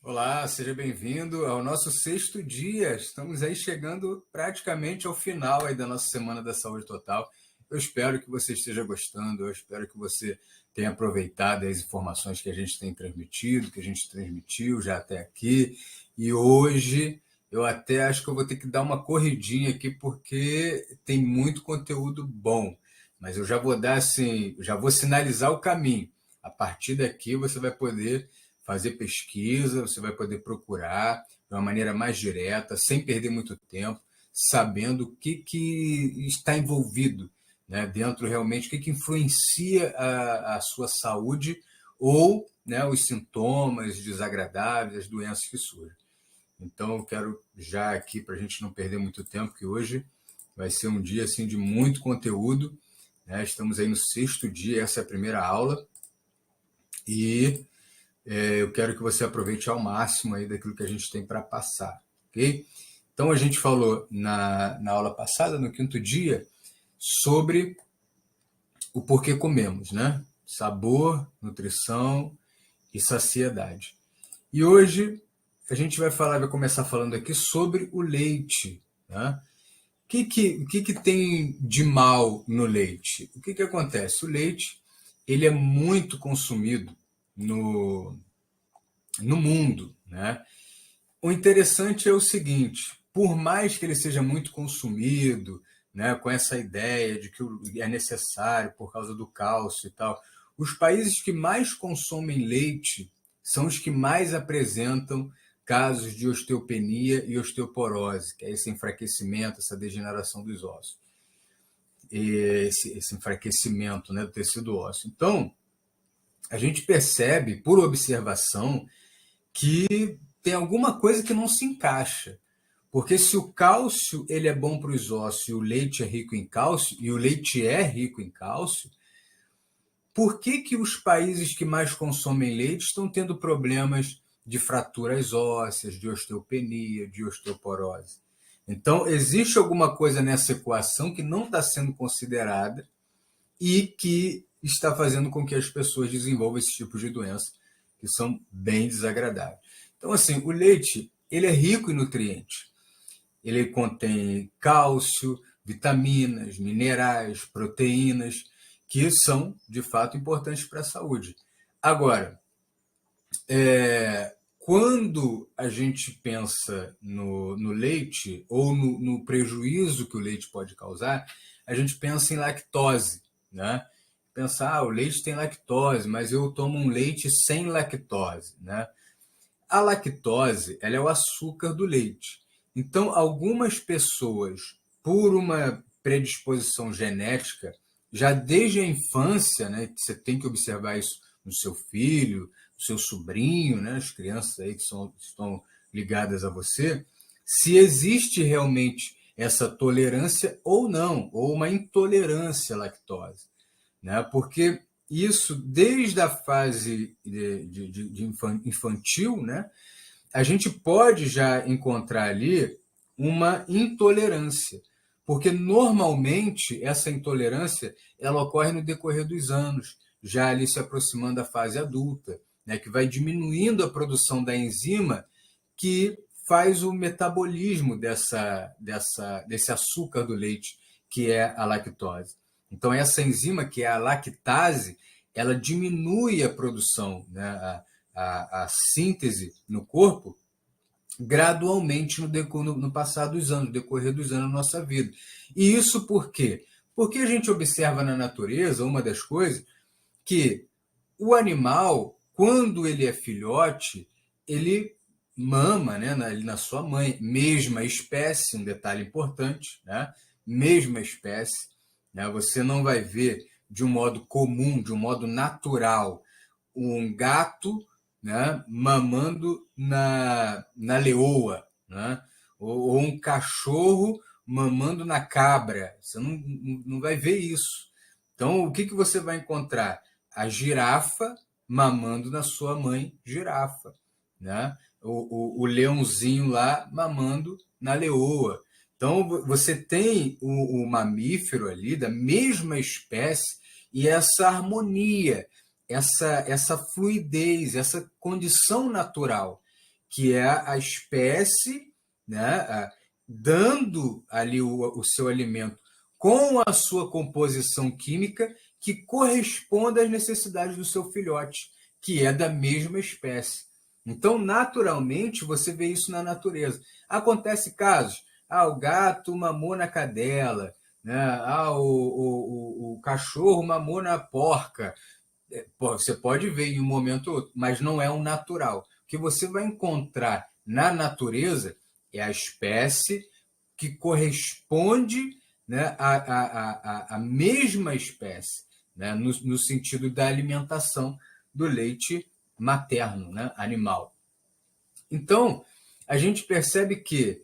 Olá, seja bem-vindo ao nosso sexto dia. Estamos aí chegando praticamente ao final aí da nossa Semana da Saúde Total. Eu espero que você esteja gostando, eu espero que você tenha aproveitado as informações que a gente tem transmitido, que a gente transmitiu já até aqui. E hoje eu até acho que eu vou ter que dar uma corridinha aqui porque tem muito conteúdo bom. Mas eu já vou dar assim, já vou sinalizar o caminho. A partir daqui você vai poder fazer pesquisa, você vai poder procurar de uma maneira mais direta, sem perder muito tempo, sabendo o que está envolvido, né, dentro realmente, o que influencia a sua saúde ou, né, os sintomas desagradáveis, as doenças que surgem. Então, eu quero já aqui, para a gente não perder muito tempo, que hoje vai ser um dia assim, de muito conteúdo, né? Estamos aí no sexto dia, essa é a primeira aula, e eu quero que você aproveite ao máximo aí daquilo que a gente tem para passar, ok? Então, a gente falou na aula passada, no quinto dia, sobre o porquê comemos, né? Sabor, nutrição e saciedade. E hoje a gente vai começar falando aqui sobre o leite, né? O que tem de mal no leite? O que acontece? O leite ele é muito consumido no, no mundo, né? O interessante é o seguinte: por mais que ele seja muito consumido, né, com essa ideia de que é necessário por causa do cálcio e tal, os países que mais consomem leite são os que mais apresentam casos de osteopenia e osteoporose, que é esse enfraquecimento, essa degeneração dos ossos, esse enfraquecimento, né, do tecido ósseo. Então, a gente percebe, por observação, que tem alguma coisa que não se encaixa. Porque se o cálcio ele é bom para os ossos e o leite é rico em cálcio, e o leite é rico em cálcio, por que os países que mais consomem leite estão tendo problemas de fraturas ósseas, de osteopenia, de osteoporose? Então, existe alguma coisa nessa equação que não está sendo considerada e que está fazendo com que as pessoas desenvolvam esse tipo de doença, que são bem desagradáveis. Então, assim, o leite ele é rico em nutrientes. Ele contém cálcio, vitaminas, minerais, proteínas, que são, de fato, importantes para a saúde. Agora, quando a gente pensa no leite ou no prejuízo que o leite pode causar, a gente pensa em lactose, né? Pensar, o leite tem lactose, mas eu tomo um leite sem lactose, né? A lactose, ela é o açúcar do leite. Então, algumas pessoas, por uma predisposição genética, já desde a infância, né, que você tem que observar isso no seu filho, no seu sobrinho, né, as crianças aí que estão ligadas a você, se existe realmente essa tolerância ou não, ou uma intolerância à lactose, né? Porque isso, desde a fase de infantil, né, a gente pode já encontrar ali uma intolerância, porque normalmente essa intolerância ela ocorre no decorrer dos anos, já ali se aproximando da fase adulta, né, que vai diminuindo a produção da enzima que faz o metabolismo desse açúcar do leite, que é a lactose. Então, essa enzima, que é a lactase, ela diminui a produção, né, a síntese no corpo gradualmente no passar dos anos, no decorrer dos anos da nossa vida. E isso por quê? Porque a gente observa na natureza, uma das coisas, que o animal, quando ele é filhote, ele mama, né, na sua mãe, mesma espécie, um detalhe importante, né, mesma espécie, né, você não vai ver de um modo comum, de um modo natural, um gato, né, mamando na leoa, né, ou um cachorro mamando na cabra. Você não vai ver isso. Então, o que você vai encontrar? A girafa mamando na sua mãe girafa, né? O leãozinho lá mamando na leoa. Então, você tem o mamífero ali da mesma espécie e essa harmonia, essa fluidez, essa condição natural. que é a espécie, né, dando ali o seu alimento com a sua composição química que corresponda às necessidades do seu filhote, que é da mesma espécie. Então, naturalmente, você vê isso na natureza. Acontece casos, o gato mamou na cadela, né? O cachorro mamou na porca. Você pode ver em um momento ou outro, mas não é um natural. O que você vai encontrar na natureza é a espécie que corresponde, né, à mesma espécie, né, no sentido da alimentação do leite materno, né, animal. Então, a gente percebe que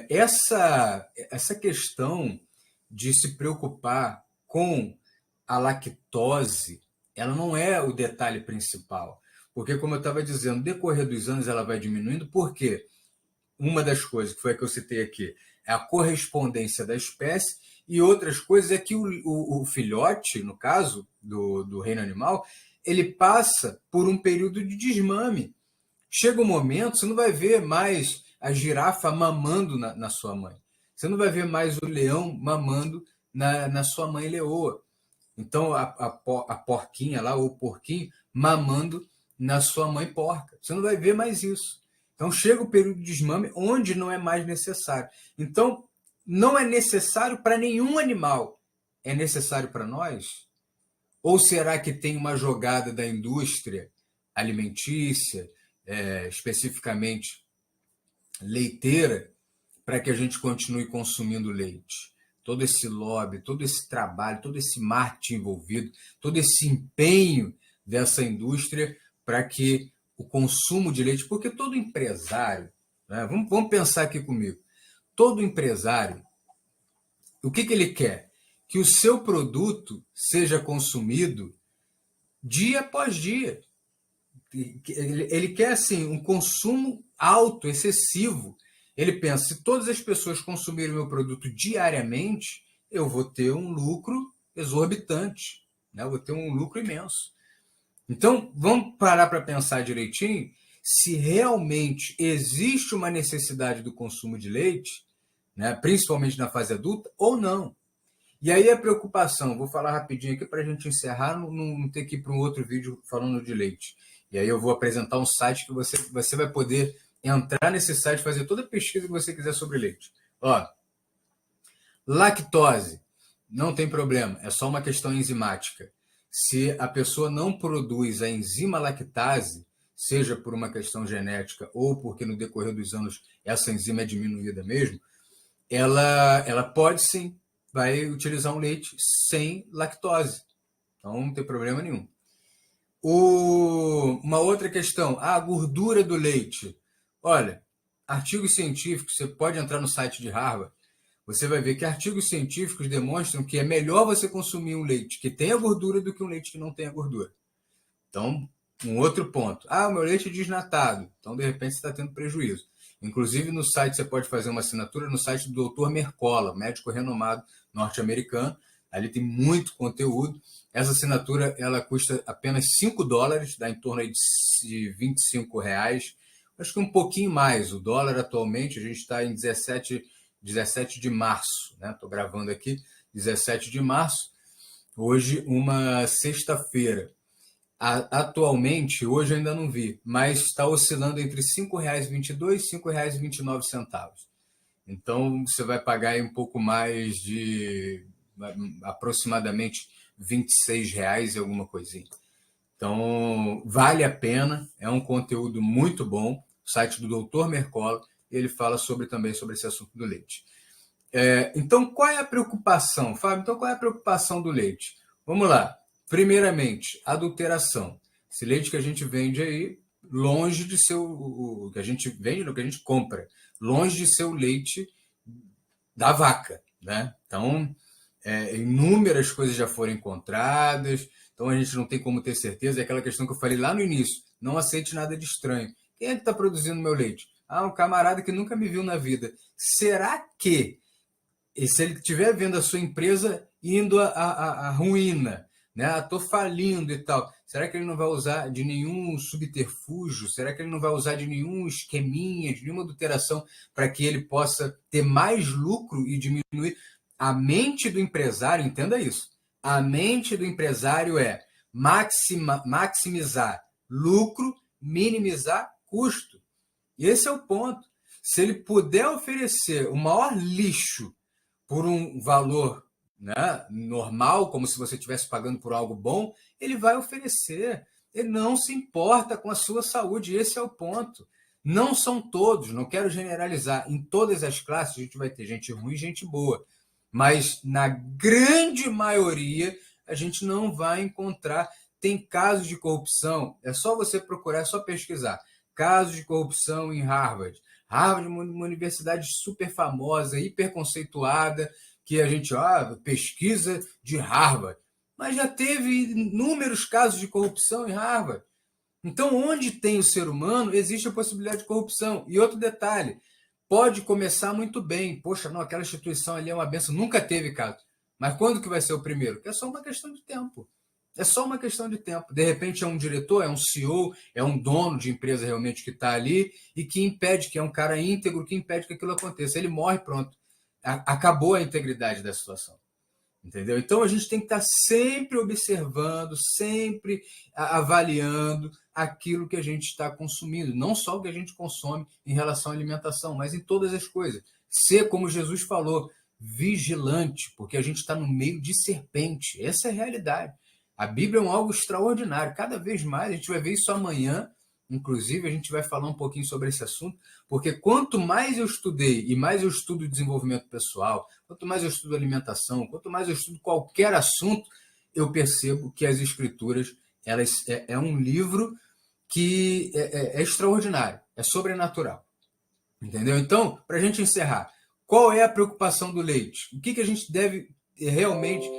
essa questão de se preocupar com a lactose, ela não é o detalhe principal. Porque, como eu estava dizendo, no decorrer dos anos ela vai diminuindo, porque uma das coisas que foi a que eu citei aqui é a correspondência da espécie, e outras coisas é que o filhote, no caso do reino animal, ele passa por um período de desmame. Chega um momento, você não vai ver mais a girafa mamando na sua mãe. Você não vai ver mais o leão mamando na sua mãe leoa. Então, a porquinha lá, ou o porquinho, mamando na sua mãe porca. Você não vai ver mais isso. Então, chega o período de desmame onde não é mais necessário. Então, não é necessário para nenhum animal. É necessário para nós? Ou será que tem uma jogada da indústria alimentícia, especificamente leiteira, para que a gente continue consumindo leite? Todo esse lobby, todo esse trabalho, todo esse marketing envolvido, todo esse empenho dessa indústria para que o consumo de leite, porque todo empresário, né, vamos pensar aqui comigo, todo empresário, o que ele quer? Que o seu produto seja consumido dia após dia. Ele quer assim um consumo alto, excessivo. Ele pensa, se todas as pessoas consumirem o meu produto diariamente, eu vou ter um lucro exorbitante, né? Eu vou ter um lucro imenso. Então, vamos parar para pensar direitinho se realmente existe uma necessidade do consumo de leite, né? Principalmente na fase adulta, ou não. E aí a preocupação, vou falar rapidinho aqui para a gente encerrar, não ter que ir para um outro vídeo falando de leite. E aí eu vou apresentar um site que você vai poder entrar nesse site, fazer toda a pesquisa que você quiser sobre leite. Ó, lactose, não tem problema, é só uma questão enzimática. Se a pessoa não produz a enzima lactase, seja por uma questão genética ou porque no decorrer dos anos essa enzima é diminuída mesmo, ela pode sim, vai utilizar um leite sem lactose. Então não tem problema nenhum. Uma outra questão, a gordura do leite. Olha, artigos científicos, você pode entrar no site de Harvard, você vai ver que artigos científicos demonstram que é melhor você consumir um leite que tenha gordura do que um leite que não tenha gordura. Então, um outro ponto. O meu leite é desnatado. Então, de repente, você está tendo prejuízo. Inclusive, no site, você pode fazer uma assinatura no site do Dr. Mercola, médico renomado norte-americano. Ali tem muito conteúdo. Essa assinatura ela custa apenas $5, dá em torno aí de R$ 25. Acho que um pouquinho mais. O dólar, atualmente, a gente está em 17 de março. Estou gravando aqui, 17 de março. Hoje, uma sexta-feira. Atualmente, hoje eu ainda não vi, mas está oscilando entre R$ 5,22 e R$ 5,29. Então, você vai pagar aí um pouco mais de aproximadamente R$ 26 e alguma coisinha. Então, vale a pena, é um conteúdo muito bom, o site do Dr. Mercola, ele fala também sobre esse assunto do leite. Então, qual é a preocupação, Fábio? Então, qual é a preocupação do leite? Vamos lá. Primeiramente, adulteração. Esse leite que a gente vende aí, longe de ser o que a gente vende, o que a gente compra, longe de ser o leite da vaca, né? Então, inúmeras coisas já foram encontradas, então a gente não tem como ter certeza. É aquela questão que eu falei lá no início, não aceite nada de estranho. Quem é que está produzindo meu leite? Um camarada que nunca me viu na vida. Será que, se ele estiver vendo a sua empresa indo à ruína, né? Estou falindo e tal, Será que ele não vai usar de nenhum subterfúgio? Será que ele não vai usar de nenhum esqueminha, de nenhuma adulteração para que ele possa ter mais lucro e diminuir? A mente do empresário, entenda isso, a mente do empresário é maximizar lucro, minimizar custo. Esse é o ponto. Se ele puder oferecer o maior lixo por um valor, né, normal, como se você estivesse pagando por algo bom, ele vai oferecer. Ele não se importa com a sua saúde. Esse é o ponto. Não são todos, não quero generalizar. Em todas as classes a gente vai ter gente ruim e gente boa. Mas na grande maioria a gente não vai encontrar. Tem casos de corrupção, é só você procurar, é só pesquisar. Casos de corrupção em Harvard. Harvard, uma universidade super famosa, hiper conceituada, que a gente, pesquisa de Harvard. Mas já teve inúmeros casos de corrupção em Harvard. Então, onde tem o ser humano, existe a possibilidade de corrupção. E outro detalhe, pode começar muito bem. Poxa, não, aquela instituição ali é uma benção, nunca teve caso. Mas quando que vai ser o primeiro? É só uma questão de tempo. É só uma questão de tempo. De repente é um diretor, é um CEO, é um dono de empresa realmente que está ali e que impede, que é um cara íntegro, que impede que aquilo aconteça. Ele morre, pronto. Acabou a integridade da situação. Entendeu? Então a gente tem que estar sempre observando, sempre avaliando aquilo que a gente está consumindo. Não só o que a gente consome em relação à alimentação, mas em todas as coisas. Ser, como Jesus falou, vigilante, porque a gente está no meio de serpente. Essa é a realidade. A Bíblia é algo extraordinário. Cada vez mais, a gente vai ver isso amanhã, inclusive, a gente vai falar um pouquinho sobre esse assunto, porque quanto mais eu estudei e mais eu estudo desenvolvimento pessoal, quanto mais eu estudo alimentação, quanto mais eu estudo qualquer assunto, eu percebo que as Escrituras é um livro que é extraordinário, é sobrenatural. Entendeu? Então, para a gente encerrar, qual é a preocupação do leite? O que a gente deve realmente,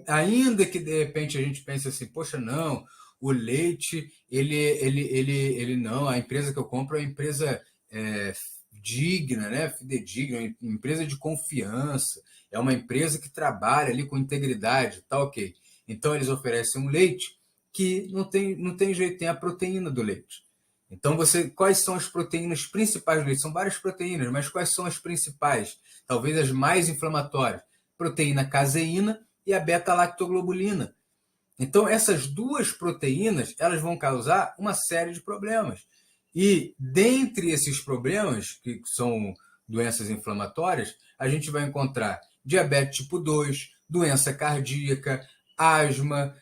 ainda que de repente a gente pense assim, poxa, não, o leite, ele não, a empresa que eu compro é uma empresa digna, né? Fidedigna, uma empresa de confiança, é uma empresa que trabalha ali com integridade, tá ok. Então eles oferecem um leite que não tem jeito, tem a proteína do leite. Então, quais são as proteínas principais do leite? São várias proteínas, mas quais são as principais? Talvez as mais inflamatórias. Proteína caseína e a beta-lactoglobulina. Então, essas duas proteínas, elas vão causar uma série de problemas. E, dentre esses problemas, que são doenças inflamatórias, a gente vai encontrar diabetes tipo 2, doença cardíaca, asma,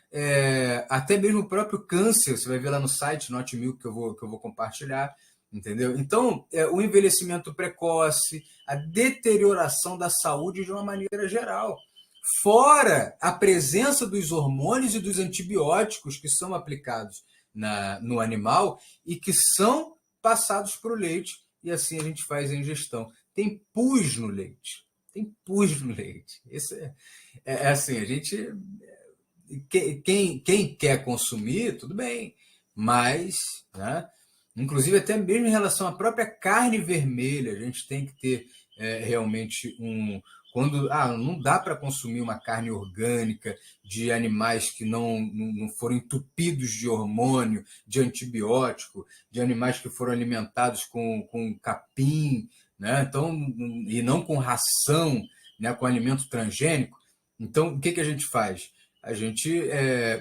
até mesmo o próprio câncer. Você vai ver lá no site Not Milk que eu vou compartilhar, entendeu? Então, o envelhecimento precoce, a deterioração da saúde de uma maneira geral. Fora a presença dos hormônios e dos antibióticos que são aplicados no animal e que são passados para o leite, e assim a gente faz a ingestão. Tem pus no leite. Tem pus no leite. Isso é assim, a gente... Quem quer consumir, tudo bem, mas, né, inclusive até mesmo em relação à própria carne vermelha, a gente tem que ter realmente quando não dá para consumir uma carne orgânica de animais que não foram entupidos de hormônio, de antibiótico, de animais que foram alimentados com capim, né? Então, e não com ração, né, com alimento transgênico. Então, o que a gente faz? A gente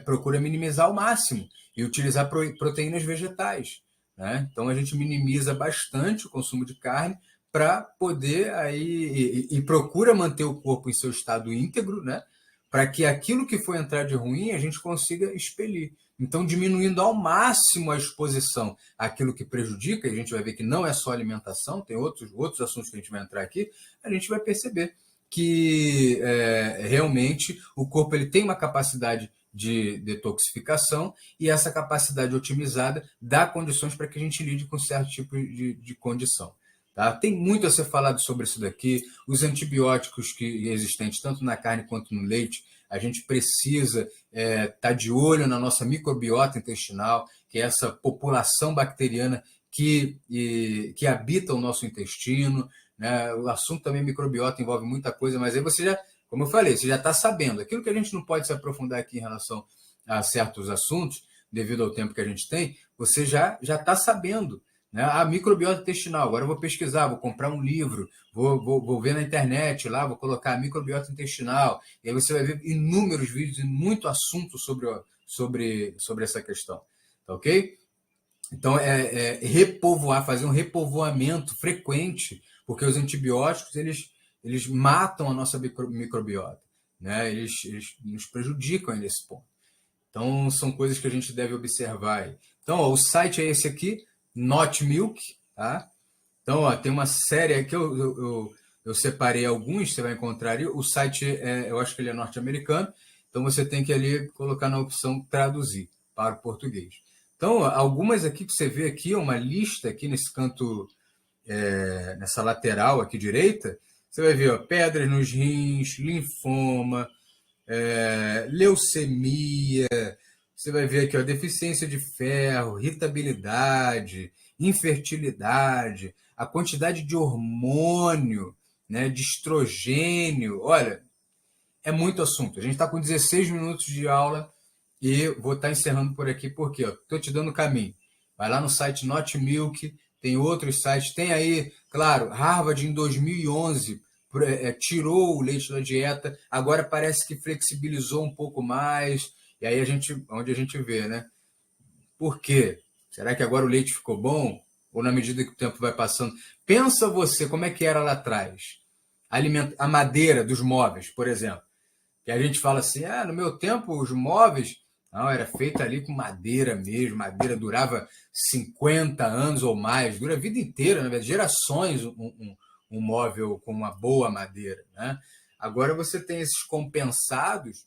procura minimizar ao máximo e utilizar proteínas vegetais, né? Então a gente minimiza bastante o consumo de carne para poder aí e procura manter o corpo em seu estado íntegro, né? Para que aquilo que foi entrar de ruim a gente consiga expelir. Então, diminuindo ao máximo a exposição àquilo que prejudica, e a gente vai ver que não é só alimentação, tem outros assuntos que a gente vai entrar aqui, a gente vai perceber que realmente o corpo ele tem uma capacidade de detoxificação e essa capacidade otimizada dá condições para que a gente lide com certo tipo de condição. Tá? Tem muito a ser falado sobre isso daqui. Os antibióticos que existentes tanto na carne quanto no leite, a gente precisa estar de olho na nossa microbiota intestinal, que é essa população bacteriana que habita o nosso intestino, né? O assunto também microbiota envolve muita coisa, mas aí você já, como eu falei, você já está sabendo. Aquilo que a gente não pode se aprofundar aqui em relação a certos assuntos, devido ao tempo que a gente tem, você já está sabendo, né? A microbiota intestinal, agora eu vou pesquisar, vou comprar um livro, vou ver na internet lá, vou colocar microbiota intestinal, e aí você vai ver inúmeros vídeos e muito assunto sobre essa questão, tá ok? Então, repovoar, fazer um repovoamento frequente, porque os antibióticos, eles matam a nossa microbiota, né? Eles nos prejudicam nesse ponto. Então, são coisas que a gente deve observar aí. Então, ó, o site é esse aqui, Not Milk, tá? Então, ó, tem uma série aqui, eu separei alguns, você vai encontrar aí. O site, eu acho que ele é norte-americano, então você tem que ali colocar na opção traduzir para o português. Então, ó, algumas aqui que você vê aqui, uma lista aqui nesse canto, nessa lateral aqui direita, você vai ver, ó, pedras nos rins, linfoma, leucemia, você vai ver aqui, ó, deficiência de ferro, irritabilidade, infertilidade, a quantidade de hormônio, né, de estrogênio. Olha, é muito assunto. A gente está com 16 minutos de aula e vou estar encerrando por aqui porque estou te dando o caminho. Vai lá no site Not Milk, tem outros sites, tem aí, claro, Harvard em 2011 tirou o leite da dieta, agora parece que flexibilizou um pouco mais, e aí onde a gente vê, né? Por quê? Será que agora o leite ficou bom? Ou na medida que o tempo vai passando? Pensa você, como é que era lá atrás? A madeira dos móveis, por exemplo. Que a gente fala assim, no meu tempo os móveis, não, era feito ali com madeira mesmo, madeira durava 50 anos ou mais, dura a vida inteira, né? Gerações um móvel com uma boa madeira, né? Agora você tem esses compensados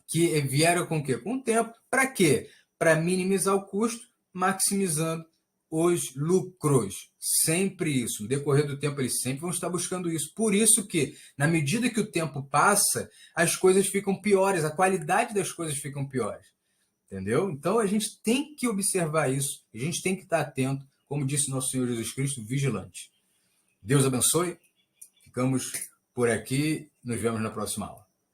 que vieram com o quê? Com o tempo. Para quê? Para minimizar o custo, maximizando os lucros. Sempre isso. No decorrer do tempo, eles sempre vão estar buscando isso. Por isso que, na medida que o tempo passa, as coisas ficam piores, a qualidade das coisas ficam piores. Entendeu? Então, a gente tem que observar isso. A gente tem que estar atento, como disse nosso Senhor Jesus Cristo, vigilante. Deus abençoe. Ficamos por aqui. Nos vemos na próxima aula.